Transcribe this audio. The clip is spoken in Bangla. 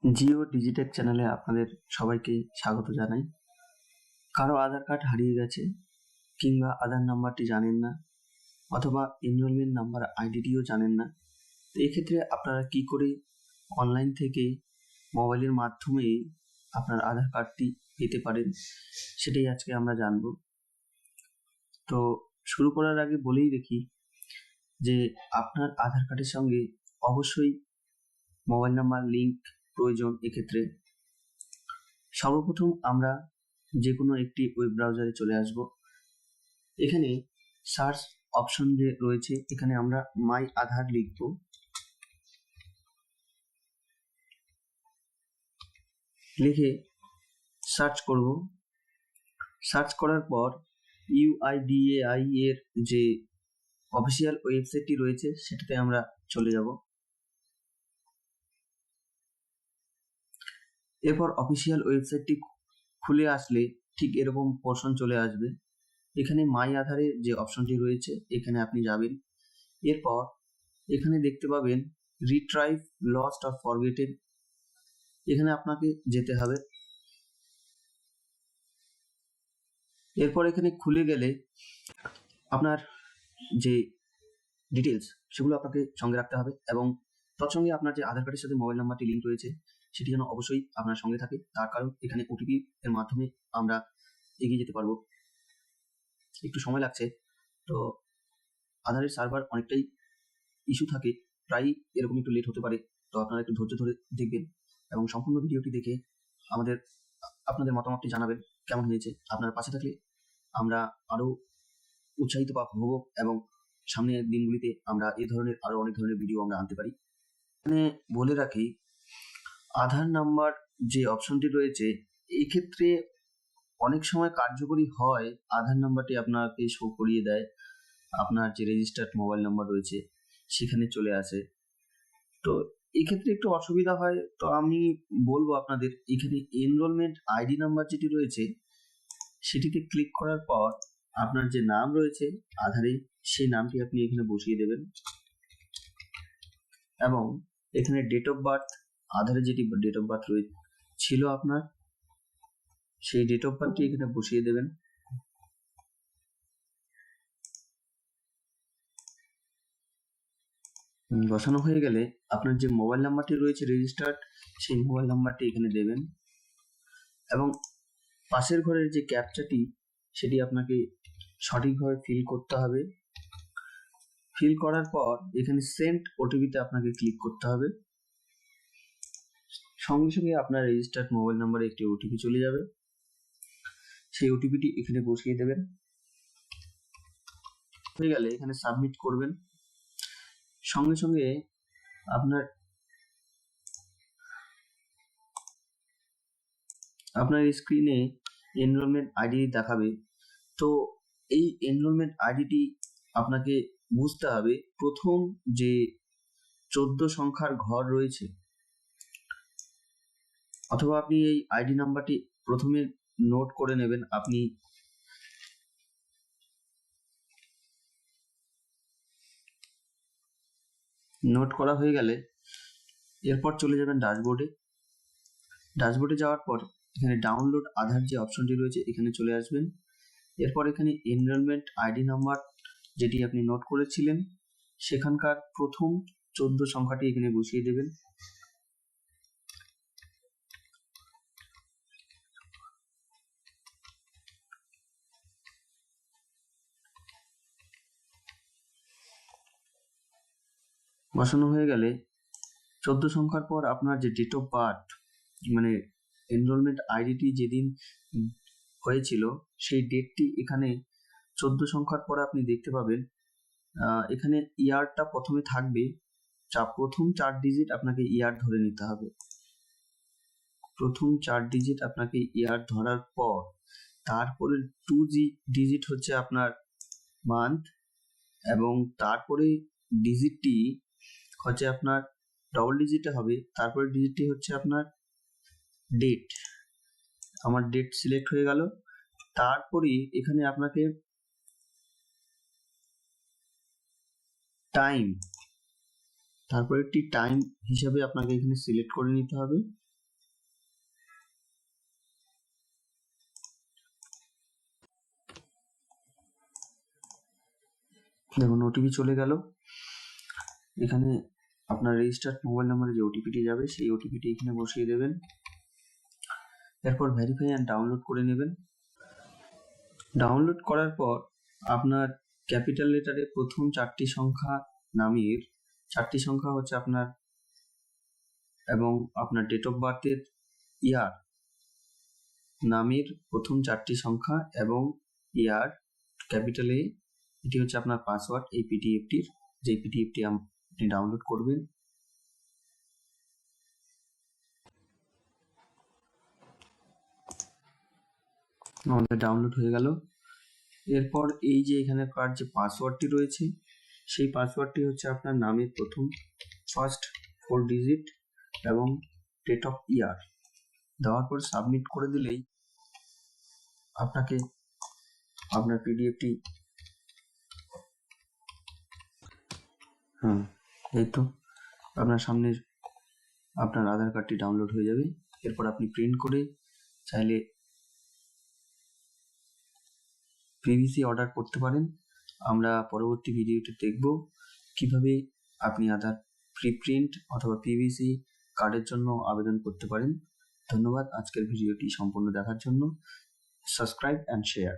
জিও ডিজিটেক চ্যানেলে আপনাদের সবাইকে স্বাগত জানাই। কারো আধার কার্ড হারিয়ে গেছে কিংবা আধার নাম্বারটি জানেন না অথবা এনরোলমেন্ট নাম্বার আইডিটিও জানেন না, তো এক্ষেত্রে আপনারা কি করে অনলাইন থেকে মোবাইলের মাধ্যমে আপনার আধার কার্ডটি পেতে পারেন সেটাই আজকে আমরা জানব। তো শুরু করার আগে বলেই দেখি যে আপনার আধার কার্ডের সঙ্গে অবশ্যই মোবাইল নাম্বার লিঙ্ক প্রয়োজন। এক্ষেত্রে সর্বপ্রথম আমরা যে কোনো একটি ওয়েব ব্রাউজারে চলে আসব। এখানে সার্চ অপশন যে রয়েছে, এখানে আমরা মাই আধার লিখব। লিখে সার্চ করব। সার্চ করার পর ইউআইডিএআই এর যে অফিসিয়াল ওয়েবসাইটটি রয়েছে সেটাতে আমরা চলে যাব। এরপর অফিসিয়াল ওয়েবসাইটটি খুলে আসলে ঠিক এরকম পোর্শন চলে আসবে। এখানে মাই আধারের যে অপশনটি রয়েছে এখানে আপনি যাবেন। এরপর এখানে দেখতে পাবেন রিট্রাইভ লস্ট অর ফরগেটেড, এখানে আপনাকে যেতে হবে। এরপর এখানে খুলে গেলে আপনার যে ডিটেলস সেগুলো আপনাকে সঙ্গে রাখতে হবে এবং তৎসঙ্গে আপনার যে আধার কার্ডের সাথে মোবাইল নাম্বারটি লিঙ্ক রয়েছে সেটি যেন অবশ্যই আপনার সঙ্গে থাকে। তার কারণ এখানে ওটিপি এর মাধ্যমে আমরা এগিয়ে যেতে পারবো। একটু সময় লাগছে, তো আধারের সার্ভার অনেকটাই ইস্যু থাকে, প্রায়ই এরকম একটু লেট হতে পারে। তো আপনারা একটু ধৈর্য ধরে দেখবেন এবং সম্পূর্ণ ভিডিওটি দেখে আপনাদের মতামতটি জানাবেন কেমন হয়েছে। আপনার পাশে থাকলে আমরা আরো উৎসাহিত হব এবং সামনের দিনগুলিতে আমরা এই ধরনের আরো অনেক ধরনের ভিডিও আমরা আনতে পারি। এখানে বলে রাখি, আধার নাম্বার যে অপশনটি রয়েছে এক্ষেত্রে অনেক সময় কার্যকরী হয়। আধার নাম্বারটি আপনাকে শো করিয়ে দেয়, আপনার যে রেজিস্টার্ড মোবাইল নাম্বার রয়েছে সেখানে চলে আসে। তো এক্ষেত্রে একটু অসুবিধা হয়। তো আমি বলবো আপনাদের এখানে এনরোলমেন্ট আইডি নাম্বার যেটি রয়েছে সেটিতে ক্লিক করার পর আপনার যে নাম রয়েছে আধারে সেই নামটি আপনি এখানে বসিয়ে দেবেন এবং এখানে ডেট অফ বার্থ, আধারে যেটি ডেট অফ বার্থ ছিল আপনার সেই ডেট অফ বার্থটি এখানে বসিয়ে দেবেন। বসানো হয়ে গেলে আপনার যে মোবাইল নাম্বারটি রয়েছে রেজিস্টার্ড সেই মোবাইল নাম্বারটি এখানে দেবেন এবং পাশের ঘরের যে ক্যাপচাটি সেটি আপনাকে সঠিকভাবে ফিল করতে হবে। ফিল করার পর এখানে সেন্ড ওটিপিতে আপনাকে ক্লিক করতে হবে। সঙ্গে সঙ্গে আপনার রেজিস্টার্ড মোবাইল নাম্বারে একটি ওটিপি চলে যাবে, সেই ওটিপিটি এখানে বসিয়ে দেবেন। হয়ে গেলে এখানে সাবমিট করবেন। সঙ্গে সঙ্গে আপনার স্ক্রিনে এনরোলমেন্ট আইডি দেখাবে। তো এই এনরোলমেন্ট আইডিটি আপনাকে বুঝতে হবে। প্রথম যে 14 সংখ্যার ঘর রয়েছে, অথবা আপনি এই আইডি নাম্বারটি প্রথমে নোট করে নেবেন। আপনি নোট করা হয়ে গেলে এরপর চলে যাবেন ড্যাশবোর্ডে। ড্যাশবোর্ডে যাওয়ার পর এখানে ডাউনলোড আধার যে অপশনটি রয়েছে এখানে চলে আসবেন। এরপর এখানে এনরোলমেন্ট আইডি নাম্বার যেটি আপনি নোট করেছিলেন সেখানকার প্রথম 14 সংখ্যাটি এখানে বসিয়ে দেবেন। বসানো হয়ে গেলে 14 সংখ্যার পর আপনার যে ডেট অফ বার্থ, মানে এনরোলমেন্ট আইডিটি যেদিন হয়েছিল সেই ডেটটি এখানে 14 সংখ্যার পর আপনি দেখতে পাবেন। এখানে ইয়ারটা প্রথমে থাকবে, প্রথম 4 ডিজিট আপনাকে ইয়ার ধরে নিতে হবে। প্রথম 4 ডিজিট আপনাকে ইয়ার ধরার পর তারপরে 2 ডিজিট হচ্ছে আপনার মান্থ এবং তারপরে ডিজিটটি হচ্ছে আপনার ডবল ডিজিটে হবে। তারপরে ডিজিটটি হচ্ছে আপনার ডেট। আমার ডেট সিলেক্ট হয়ে গেল। তারপরে এখানে আপনাকে টাইম, তারপরে একটি টাইম হিসাবে আপনাকে এখানে সিলেক্ট করে নিতে হবে দেখুন ওটিপি চলে গেল। এখানে আপনার রেজিস্টার্ড মোবাইল নাম্বারে যে ওটিপিটি যাবে সেই ওটিপিটি এখানে বসিয়ে দেবেন। এরপর ভেরিফাই অ্যান্ড ডাউনলোড করে নেবেন। ডাউনলোড করার পর আপনার ক্যাপিটাল লেটারে প্রথম 4টি সংখ্যা নামের 4টি সংখ্যা হচ্ছে আপনার এবং আপনার ডেট অফ বার্থের ইয়ার নামের প্রথম 4টি সংখ্যা এবং ইয়ার ক্যাপিটালে, এটি হচ্ছে আপনার পাসওয়ার্ড এই পিডিএফটির, যে পিডিএফটি আপনি ডাউনলোড করবেন। আমাদের ডাউনলোড হয়ে গেল। এরপর এই যে এখানকার যে পাসওয়ার্ডটি রয়েছে সেই পাসওয়ার্ডটি হচ্ছে আপনার নামের প্রথম ফার্স্ট 4 ডিজিট এবং ডেট অফ ইয়ার দেওয়ার পর সাবমিট করে দিলেই আপনাকে আপনার পিডিএফটি এই তো আপনার সামনে আপনার আধার কার্ডটি ডাউনলোড হয়ে যাবে। এরপর আপনি প্রিন্ট করে চাইলে পিভিসি অর্ডার করতে পারেন। আমরা পরবর্তী ভিডিওতে দেখব কিভাবে আপনি আধার প্রিপ্রিন্ট অথবা পিভিসি কার্ডের জন্য আবেদন করতে পারেন। ধন্যবাদ আজকের ভিডিওটি সম্পূর্ণ দেখার জন্য। Subscribe and share.